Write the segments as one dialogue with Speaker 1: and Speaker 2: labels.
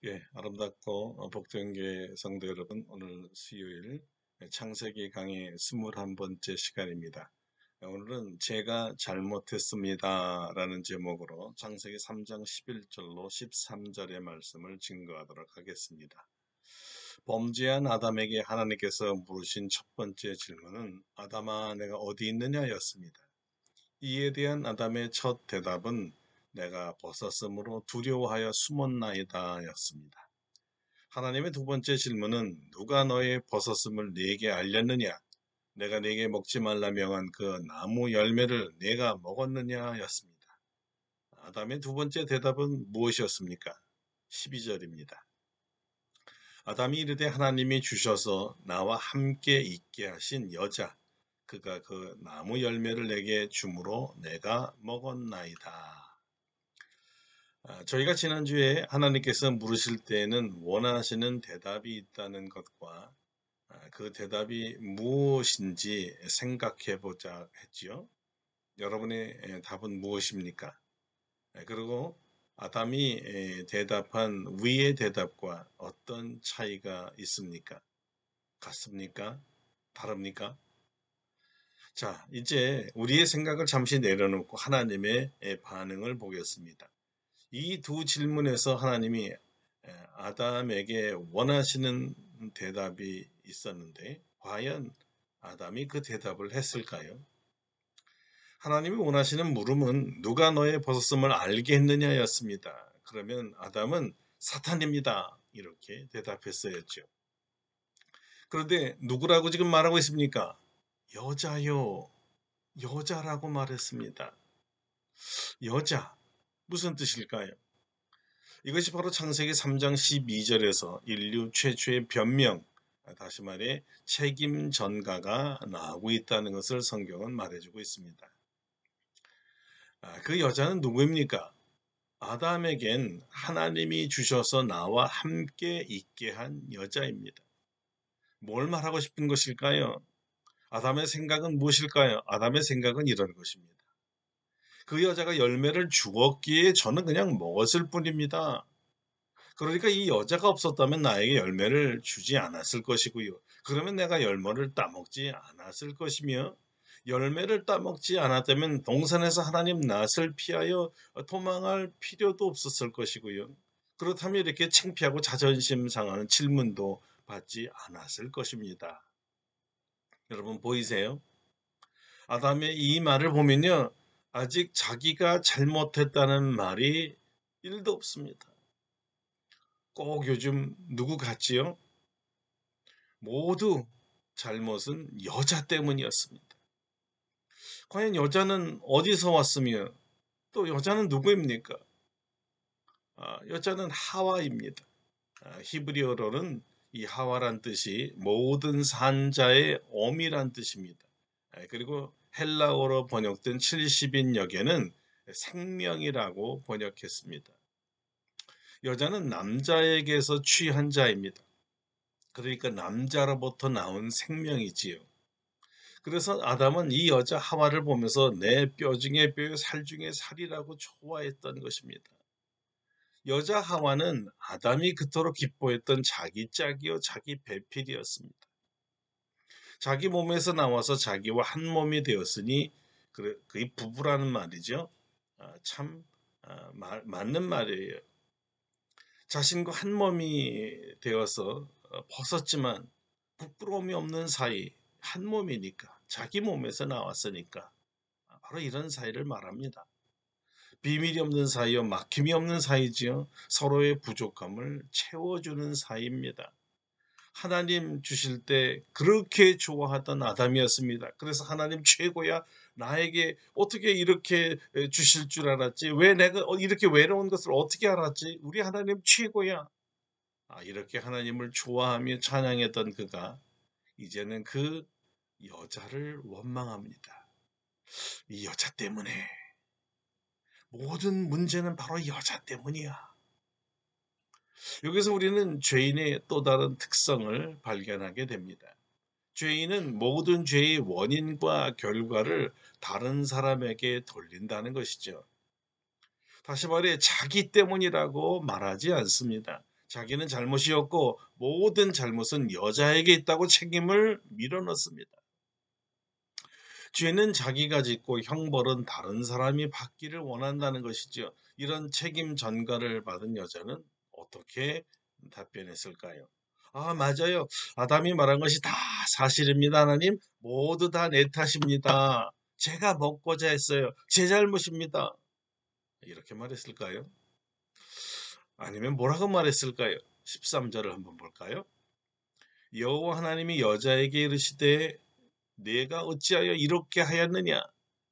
Speaker 1: 예, 아름답고 복된 교회 성도 여러분, 오늘 수요일 창세기 강의 21번째 시간입니다. 오늘은 제가 잘못했습니다 라는 제목으로 창세기 3장 11절로 13절의 말씀을 증거하도록 하겠습니다. 범죄한 아담에게 하나님께서 물으신 첫 번째 질문은 아담아 내가 어디 있느냐 였습니다. 이에 대한 아담의 첫 대답은 내가 벗었으므로 두려워하여 숨었나이다 였습니다. 하나님의 두 번째 질문은 누가 너의 벗었음을 네게 알렸느냐? 내가 네게 먹지 말라 명한 그 나무 열매를 네가 먹었느냐? 였습니다. 아담의 두 번째 대답은 무엇이었습니까? 12절입니다. 아담이 이르되 하나님이 주셔서 나와 함께 있게 하신 여자, 그가 그 나무 열매를 내게 주므로 내가 먹었나이다. 저희가 지난주에 하나님께서 물으실 때에는 원하시는 대답이 있다는 것과 그 대답이 무엇인지 생각해 보자 했지요. 여러분의 답은 무엇입니까? 그리고 아담이 대답한 위의 대답과 어떤 차이가 있습니까? 같습니까? 다릅니까? 자, 이제 우리의 생각을 잠시 내려놓고 하나님의 반응을 보겠습니다. 이 두 질문에서 하나님이 아담에게 원하시는 대답이 있었는데 과연 아담이 그 대답을 했을까요? 하나님이 원하시는 물음은 누가 너의 벗었음을 알게 했느냐였습니다. 그러면 아담은 사탄입니다. 이렇게 대답했어야죠. 그런데 누구라고 지금 말하고 있습니까? 여자요. 여자라고 말했습니다. 여자. 무슨 뜻일까요? 이것이 바로 창세기 3장 12절에서 인류 최초의 변명, 다시 말해 책임 전가가 나오고 있다는 것을 성경은 말해주고 있습니다. 그 여자는 누구입니까? 아담에겐 하나님이 주셔서 나와 함께 있게 한 여자입니다. 뭘 말하고 싶은 것일까요? 아담의 생각은 무엇일까요? 아담의 생각은 이런 것입니다. 그 여자가 열매를 주었기에 저는 그냥 먹었을 뿐입니다. 그러니까 이 여자가 없었다면 나에게 열매를 주지 않았을 것이고요. 그러면 내가 열매를 따먹지 않았을 것이며 열매를 따먹지 않았다면 동산에서 하나님 낯을 피하여 도망할 필요도 없었을 것이고요. 그렇다면 이렇게 창피하고 자존심 상하는 질문도 받지 않았을 것입니다. 여러분 보이세요? 아담의 이 말을 보면요. 아직 자기가 잘못했다는 말이 1도 없습니다. 꼭 요즘 누구 같지요? 모두 잘못은 여자 때문이었습니다. 과연 여자는 어디서 왔으며 또 여자는 누구입니까? 여자는 하와입니다. 히브리어로는 이 하와란 뜻이 모든 산자의 어미란 뜻입니다. 그리고 헬라어로 번역된 70인역에는 생명이라고 번역했습니다. 여자는 남자에게서 취한 자입니다. 그러니까 남자로부터 나온 생명이지요. 그래서 아담은 이 여자 하와를 보면서 내 뼈 중에 뼈, 살 중에 살이라고 좋아했던 것입니다. 여자 하와는 아담이 그토록 기뻐했던 자기 짝이요 자기 배필이었습니다. 자기 몸에서 나와서 자기와 한 몸이 되었으니 그게 부부라는 말이죠. 참 맞는 말이에요. 자신과 한 몸이 되어서 벗었지만 부끄러움이 없는 사이, 한 몸이니까 자기 몸에서 나왔으니까 바로 이런 사이를 말합니다. 비밀이 없는 사이요, 막힘이 없는 사이지요. 서로의 부족함을 채워주는 사이입니다. 하나님 주실 때 그렇게 좋아하던 아담이었습니다. 그래서 하나님 최고야. 나에게 어떻게 이렇게 주실 줄 알았지? 왜 내가 이렇게 외로운 것을 어떻게 알았지? 우리 하나님 최고야. 이렇게 하나님을 좋아하며 찬양했던 그가 이제는 그 여자를 원망합니다. 이 여자 때문에 모든 문제는 바로 여자 때문이야. 여기서 우리는 죄인의 또 다른 특성을 발견하게 됩니다. 죄인은 모든 죄의 원인과 결과를 다른 사람에게 돌린다는 것이죠. 다시 말해 자기 때문이라고 말하지 않습니다. 자기는 잘못이 없고 모든 잘못은 여자에게 있다고 책임을 밀어넣습니다. 죄는 자기가 짓고 형벌은 다른 사람이 받기를 원한다는 것이지요. 이런 책임 전가를 받은 여자는 어떻게 답변했을까요? 아, 맞아요. 아담이 말한 것이 다 사실입니다. 하나님, 모두 다 내 탓입니다. 제가 먹고자 했어요. 제 잘못입니다. 이렇게 말했을까요? 아니면 뭐라고 말했을까요? 13절을 한번 볼까요? 여호와 하나님이 여자에게 이르시되 내가 어찌하여 이렇게 하였느냐?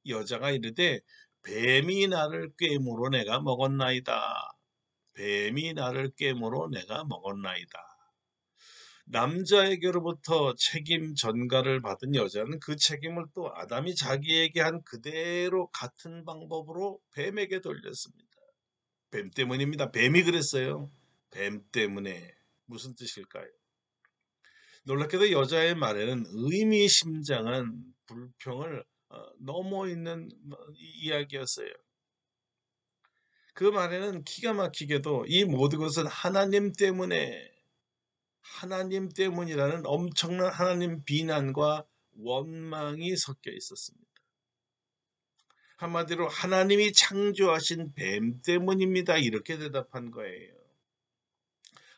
Speaker 1: 여자가 이르되 뱀이 나를 꿰므로 내가 먹었나이다. 뱀이 나를 꿰므로 내가 먹었나이다. 남자에게로부터 책임 전가를 받은 여자는 그 책임을 또 아담이 자기에게 한 그대로 같은 방법으로 뱀에게 돌렸습니다. 뱀 때문입니다. 뱀이 그랬어요. 뱀 때문에. 무슨 뜻일까요? 놀랍게도 여자의 말에는 의미심장한 불평을 넘어 있는 이야기였어요. 그 말에는 기가 막히게도 이 모든 것은 하나님 때문이라는 엄청난 하나님 비난과 원망이 섞여 있었습니다. 한마디로 하나님이 창조하신 뱀 때문입니다. 이렇게 대답한 거예요.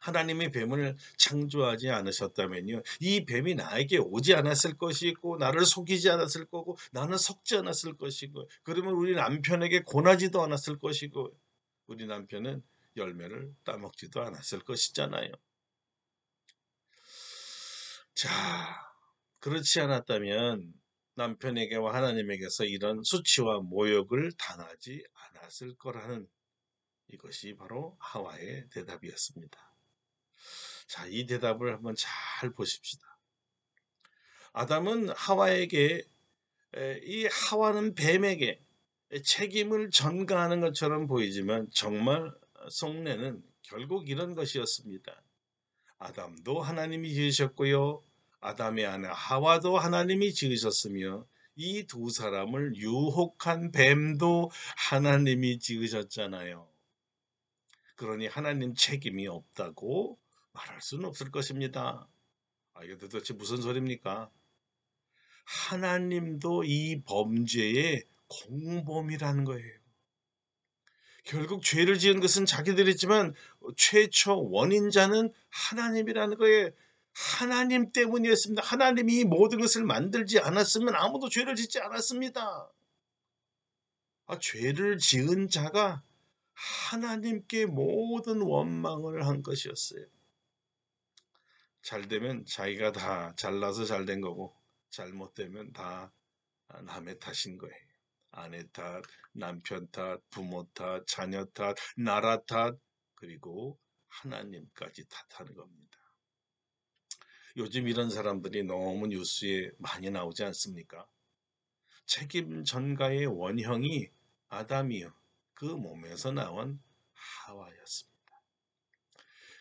Speaker 1: 하나님이 뱀을 창조하지 않으셨다면요, 이 뱀이 나에게 오지 않았을 것이고 나를 속이지 않았을 거고 나는 속지 않았을 것이고, 그러면 우리 남편에게 권하지도 않았을 것이고 우리 남편은 열매를 따먹지도 않았을 것이잖아요. 자, 그렇지 않았다면 남편에게와 하나님에게서 이런 수치와 모욕을 당하지 않았을 거라는, 이것이 바로 하와의 대답이었습니다. 자, 이 대답을 한번 잘 보십시다. 아담은 하와에게, 이 하와는 뱀에게 책임을 전가하는 것처럼 보이지만 정말 속내는 결국 이런 것이었습니다. 아담도 하나님이 지으셨고요, 아담의 아내 하와도 하나님이 지으셨으며 이 두 사람을 유혹한 뱀도 하나님이 지으셨잖아요. 그러니 하나님 책임이 없다고 말할 수는 없을 것입니다. 이게 도대체 무슨 소리입니까? 하나님도 이 범죄의 공범이라는 거예요. 결국 죄를 지은 것은 자기들이지만 최초 원인자는 하나님이라는 거예요. 하나님 때문이었습니다. 하나님이 이 모든 것을 만들지 않았으면 아무도 죄를 짓지 않았습니다. 죄를 지은 자가 하나님께 모든 원망을 한 것이었어요. 잘 되면 자기가 다 잘나서 잘 된 거고, 잘못되면 다 남의 탓인 거예요. 아내 탓, 남편 탓, 부모 탓, 자녀 탓, 나라 탓, 그리고 하나님까지 탓하는 겁니다. 요즘 이런 사람들이 너무 뉴스에 많이 나오지 않습니까? 책임 전가의 원형이 아담이요, 그 몸에서 나온 하와였습니다.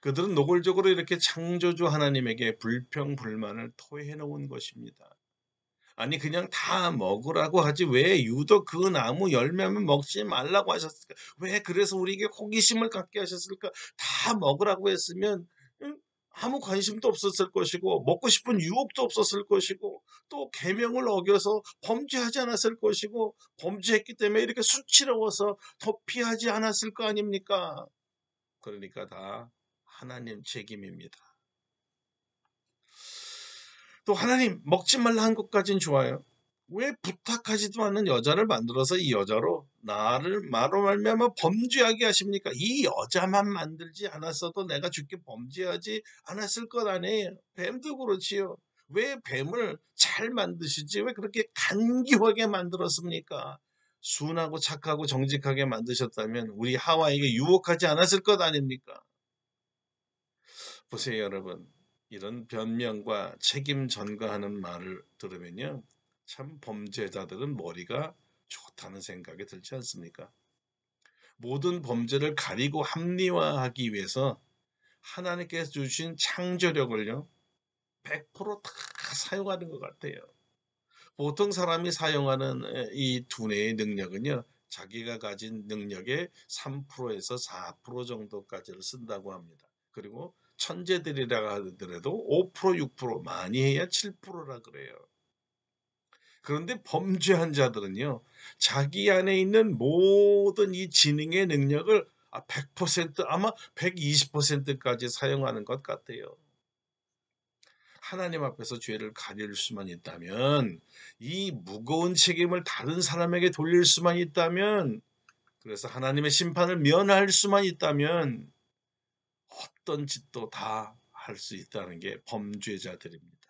Speaker 1: 그들은 노골적으로 이렇게 창조주 하나님에게 불평불만을 토해 놓은 것입니다. 아니, 그냥 다 먹으라고 하지 왜 유독 그 나무 열매만 먹지 말라고 하셨을까? 왜 그래서 우리에게 호기심을 갖게 하셨을까? 다 먹으라고 했으면 아무 관심도 없었을 것이고 먹고 싶은 유혹도 없었을 것이고 또 계명을 어겨서 범죄하지 않았을 것이고, 범죄했기 때문에 이렇게 수치러워서 더 피하지 않았을 거 아닙니까? 그러니까 다 하나님 책임입니다. 또 하나님 먹지 말라 한 것까진 좋아요. 왜 부탁하지도 않는 여자를 만들어서 이 여자로 나를 마로 말미암아 범죄하게 하십니까? 이 여자만 만들지 않았어도 내가 죽게 범죄하지 않았을 것 아니에요. 뱀도 그렇지요. 왜 뱀을 잘 만드시지? 왜 그렇게 간교하게 만들었습니까? 순하고 착하고 정직하게 만드셨다면 우리 하와에게 유혹하지 않았을 것 아닙니까? 보세요, 여러분. 이런 변명과 책임 전가하는 말을 들으면요, 참 범죄자들은 머리가 좋다는 생각이 들지 않습니까? 모든 범죄를 가리고 합리화하기 위해서 하나님께서 주신 창조력을요, 100%다 사용하는 것 같아요. 보통 사람이 사용하는 이 두뇌의 능력은요, 자기가 가진 능력의 3%에서 4% 정도까지를 쓴다고 합니다. 그리고 천재들이라 하더라도 5% 6% 많이 해야 7%라 그래요. 그런데 범죄한 자들은요, 자기 안에 있는 모든 이 지능의 능력을 100% 아마 120%까지 사용하는 것 같아요. 하나님 앞에서 죄를 가릴 수만 있다면, 이 무거운 책임을 다른 사람에게 돌릴 수만 있다면, 그래서 하나님의 심판을 면할 수만 있다면 어떤 짓도 다 할 수 있다는 게 범죄자들입니다.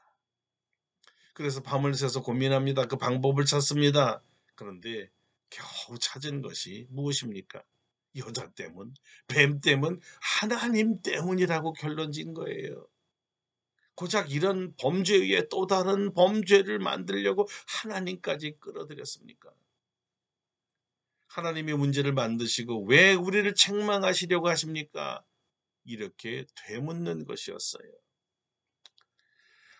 Speaker 1: 그래서 밤을 새서 고민합니다. 그 방법을 찾습니다. 그런데 겨우 찾은 것이 무엇입니까? 여자 때문, 뱀 때문, 하나님 때문이라고 결론진 거예요. 고작 이런 범죄 위에 또 다른 범죄를 만들려고 하나님까지 끌어들였습니까? 하나님이 문제를 만드시고 왜 우리를 책망하시려고 하십니까? 이렇게 되묻는 것이었어요.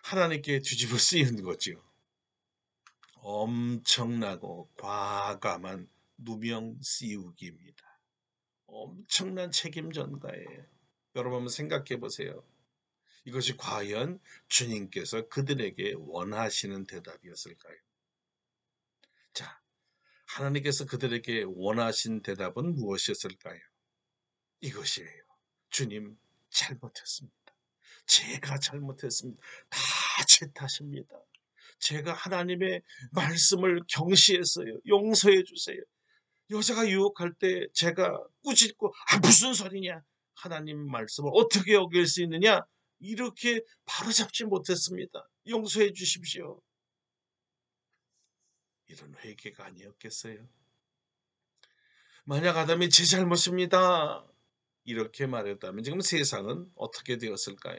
Speaker 1: 하나님께 뒤집어 쓰이는 거죠. 엄청나고 과감한 누명 씌우기입니다. 엄청난 책임 전가예요. 여러분 한번 생각해 보세요. 이것이 과연 주님께서 그들에게 원하시는 대답이었을까요? 자, 하나님께서 그들에게 원하신 대답은 무엇이었을까요? 이것이에요. 주님, 잘못했습니다. 제가 잘못했습니다. 다 제 탓입니다. 제가 하나님의 말씀을 경시했어요. 용서해 주세요. 여자가 유혹할 때 제가 꾸짖고 무슨 소리냐? 하나님 말씀을 어떻게 어길 수 있느냐? 이렇게 바로잡지 못했습니다. 용서해 주십시오. 이런 회개가 아니었겠어요? 만약 아담이 제 잘못입니다. 이렇게 말했다면 지금 세상은 어떻게 되었을까요?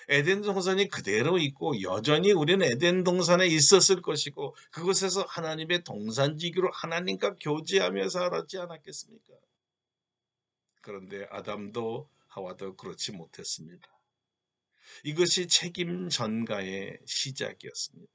Speaker 1: 에덴 동산이 그대로 있고 여전히 우리는 에덴 동산에 있었을 것이고 그곳에서 하나님의 동산지기로 하나님과 교제하며 살았지 않았겠습니까? 그런데 아담도 하와도 그렇지 못했습니다. 이것이 책임 전가의 시작이었습니다.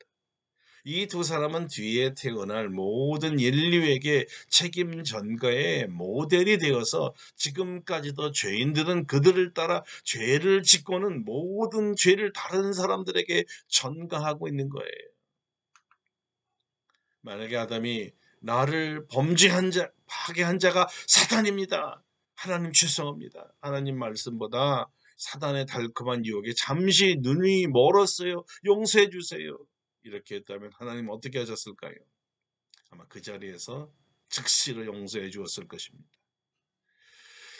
Speaker 1: 이 두 사람은 뒤에 태어날 모든 인류에게 책임 전가의 모델이 되어서 지금까지도 죄인들은 그들을 따라 죄를 짓고는 모든 죄를 다른 사람들에게 전가하고 있는 거예요. 만약에 아담이 나를 범죄한 자, 파괴한 자가 사단입니다. 하나님 죄송합니다. 하나님 말씀보다 사단의 달콤한 유혹에 잠시 눈이 멀었어요. 용서해 주세요. 이렇게 했다면 하나님 어떻게 하셨을까요? 아마 그 자리에서 즉시로 용서해 주었을 것입니다.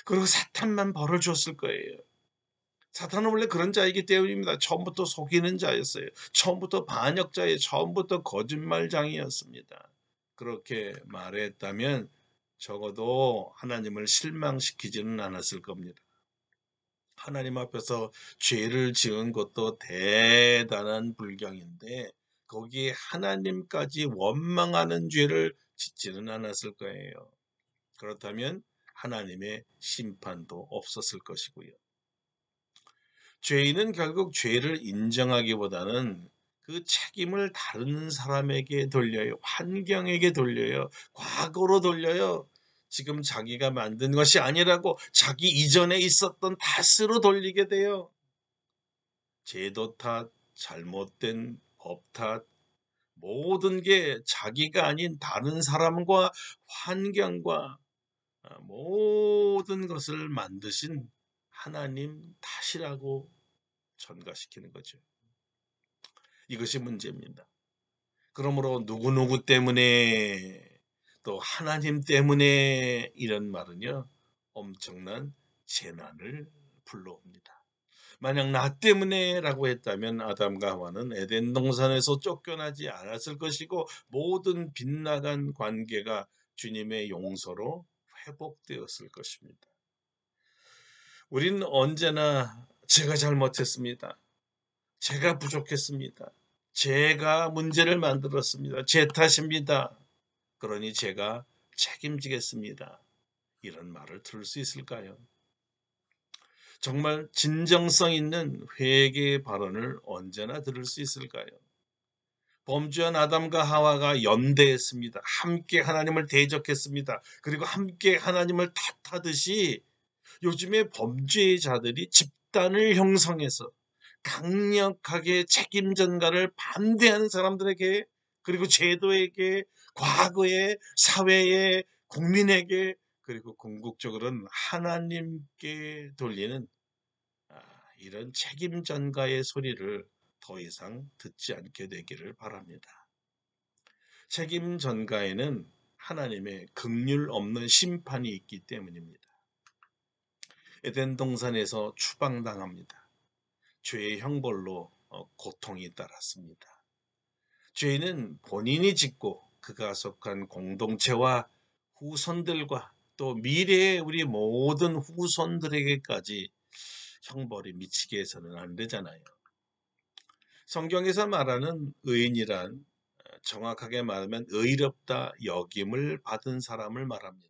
Speaker 1: 그리고 사탄만 벌을 주었을 거예요. 사탄은 원래 그런 자이기 때문입니다. 처음부터 속이는 자였어요. 처음부터 반역자예요. 처음부터 거짓말장이었습니다. 그렇게 말했다면 적어도 하나님을 실망시키지는 않았을 겁니다. 하나님 앞에서 죄를 지은 것도 대단한 불경인데 거기에 하나님까지 원망하는 죄를 짓지는 않았을 거예요. 그렇다면 하나님의 심판도 없었을 것이고요. 죄인은 결국 죄를 인정하기보다는 그 책임을 다른 사람에게 돌려요. 환경에게 돌려요. 과거로 돌려요. 지금 자기가 만든 것이 아니라고 자기 이전에 있었던 탓으로 돌리게 돼요. 제도 탓, 잘못된 법 탓, 모든 게 자기가 아닌 다른 사람과 환경과 모든 것을 만드신 하나님 탓이라고 전가시키는 거죠. 이것이 문제입니다. 그러므로 누구누구 때문에 또 하나님 때문에 이런 말은요. 엄청난 재난을 불러옵니다. 만약 나 때문에 라고 했다면 아담과 하와는 에덴 동산에서 쫓겨나지 않았을 것이고 모든 빗나간 관계가 주님의 용서로 회복되었을 것입니다. 우리는 언제나 제가 잘못했습니다. 제가 부족했습니다. 제가 문제를 만들었습니다. 제 탓입니다. 그러니 제가 책임지겠습니다. 이런 말을 들을 수 있을까요? 정말 진정성 있는 회개의 발언을 언제나 들을 수 있을까요? 범죄한 아담과 하와가 연대했습니다. 함께 하나님을 대적했습니다. 그리고 함께 하나님을 탓하듯이 요즘에 범죄자들이 집단을 형성해서 강력하게 책임 전가를 반대하는 사람들에게, 그리고 제도에게, 과거에, 사회에, 국민에게, 그리고 궁극적으로는 하나님께 돌리는 이런 책임 전가의 소리를 더 이상 듣지 않게 되기를 바랍니다. 책임 전가에는 하나님의 긍휼 없는 심판이 있기 때문입니다. 에덴 동산에서 추방당합니다. 죄의 형벌로 고통이 따랐습니다. 죄는 본인이 짓고 그가 속한 공동체와 후손들과 또 미래의 우리 모든 후손들에게까지 형벌이 미치게 해서는 안 되잖아요. 성경에서 말하는 의인이란 정확하게 말하면 의롭다 여김을 받은 사람을 말합니다.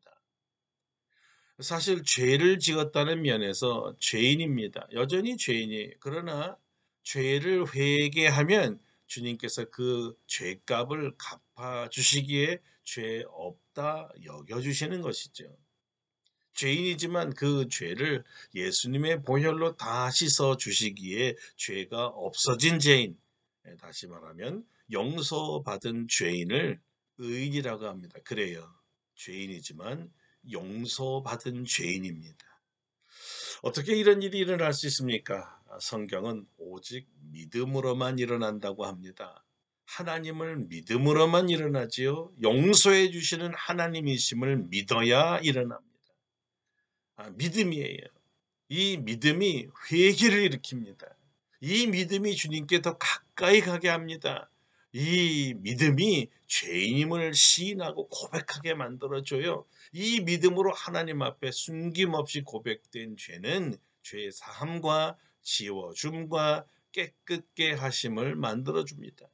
Speaker 1: 사실 죄를 지었다는 면에서 죄인입니다. 여전히 죄인이. 그러나 죄를 회개하면 주님께서 그 죄값을 갚아주시기에 죄 없다 여겨주시는 것이죠. 죄인이지만 그 죄를 예수님의 보혈로 다 씻어 주시기에 죄가 없어진 죄인, 다시 말하면 용서받은 죄인을 의인이라고 합니다. 그래요. 죄인이지만 용서받은 죄인입니다. 어떻게 이런 일이 일어날 수 있습니까? 성경은 오직 믿음으로만 일어난다고 합니다. 하나님을 믿음으로만 일어나지요. 용서해 주시는 하나님이심을 믿어야 일어납니다. 믿음이에요. 이 믿음이 회개를 일으킵니다. 이 믿음이 주님께 더 가까이 가게 합니다. 이 믿음이 죄인임을 시인하고 고백하게 만들어줘요. 이 믿음으로 하나님 앞에 숨김없이 고백된 죄는 죄 사함과 지워줌과 깨끗게 하심을 만들어줍니다.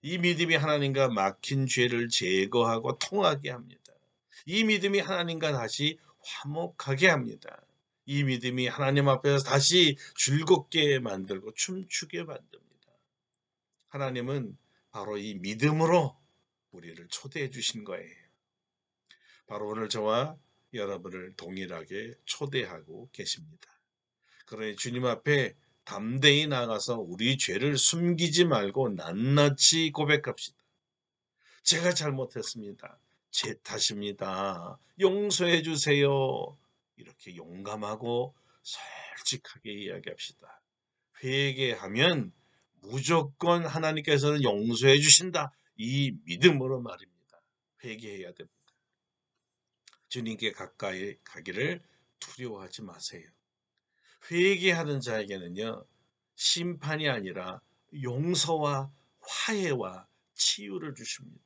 Speaker 1: 이 믿음이 하나님과 막힌 죄를 제거하고 통하게 합니다. 이 믿음이 하나님과 다시 화목하게 합니다. 이 믿음이 하나님 앞에서 다시 즐겁게 만들고 춤추게 만듭니다. 하나님은 바로 이 믿음으로 우리를 초대해 주신 거예요. 바로 오늘 저와 여러분을 동일하게 초대하고 계십니다. 그러니 주님 앞에 담대히 나가서 우리 죄를 숨기지 말고 낱낱이 고백합시다. 제가 잘못했습니다. 제 탓입니다. 용서해 주세요. 이렇게 용감하고 솔직하게 이야기합시다. 회개하면 무조건 하나님께서는 용서해 주신다. 이 믿음으로 말입니다. 회개해야 됩니다. 주님께 가까이 가기를 두려워하지 마세요. 회개하는 자에게는요, 심판이 아니라 용서와 화해와 치유를 주십니다.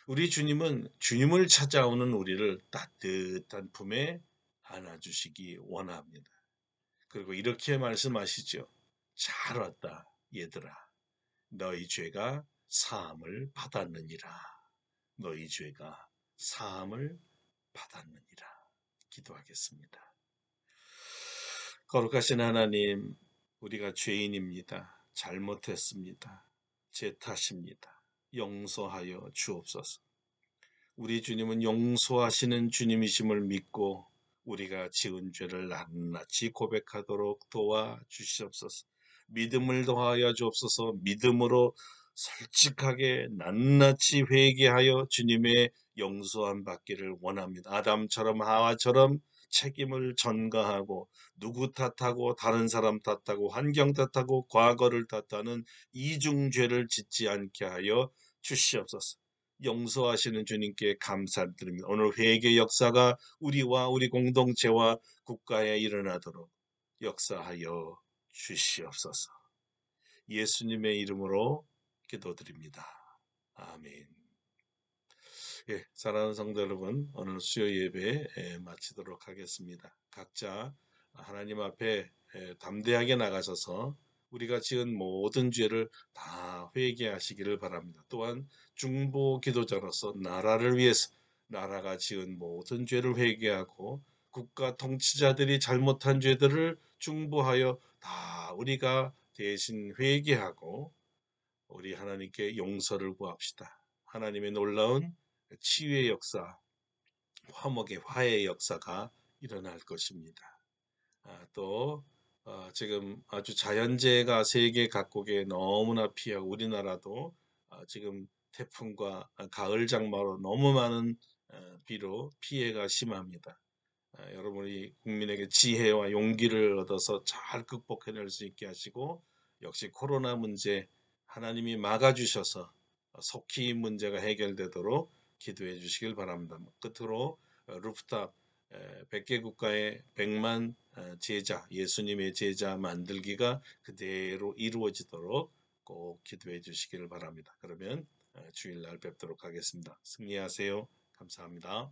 Speaker 1: 우리 주님은 주님을 찾아오는 우리를 따뜻한 품에 안아주시기 원합니다. 그리고 이렇게 말씀하시죠. 잘 왔다 얘들아. 너희 죄가 사함을 받았느니라. 너희 죄가 사함을 받았느니라. 기도하겠습니다. 거룩하신 하나님, 우리가 죄인입니다. 잘못했습니다. 제 탓입니다. 용서하여 주옵소서. 우리 주님은 용서하시는 주님이심을 믿고 우리가 지은 죄를 낱낱이 고백하도록 도와주시옵소서. 믿음을 더하여 주옵소서. 믿음으로 솔직하게 낱낱이 회개하여 주님의 용서함 받기를 원합니다. 아담처럼 하와처럼 책임을 전가하고 누구 탓하고 다른 사람 탓하고 환경 탓하고 과거를 탓하는 이중죄를 짓지 않게 하여 주시옵소서. 용서하시는 주님께 감사드립니다. 오늘 회개 역사가 우리와 우리 공동체와 국가에 일어나도록 역사하여 주시옵소서. 예수님의 이름으로 기도드립니다. 아멘. 예, 사랑하는 성도 여러분, 오늘 수요 예배 마치도록 하겠습니다. 각자 하나님 앞에 담대하게 나가셔서 우리가 지은 모든 죄를 다 회개하시기를 바랍니다. 또한 중보 기도자로서 나라를 위해서 나라가 지은 모든 죄를 회개하고 국가 통치자들이 잘못한 죄들을 중보하여 다 우리가 대신 회개하고 우리 하나님께 용서를 구합시다. 하나님의 놀라운 치유의 역사, 화목의 화해의 역사가 일어날 것입니다. 또 지금 아주 자연재해가 세계 각국에 너무나 피하고 우리나라도 지금 태풍과 가을 장마로 너무 많은 비로 피해가 심합니다. 여러분이 국민에게 지혜와 용기를 얻어서 잘 극복해낼 수 있게 하시고 역시 코로나 문제 하나님이 막아주셔서 속히 이 문제가 해결되도록 기도해 주시길 바랍니다. 끝으로 루프탑 100개 국가의 100만 제자, 예수님의 제자 만들기가 그대로 이루어지도록 꼭 기도해 주시기를 바랍니다. 그러면 주일날 뵙도록 하겠습니다. 승리하세요. 감사합니다.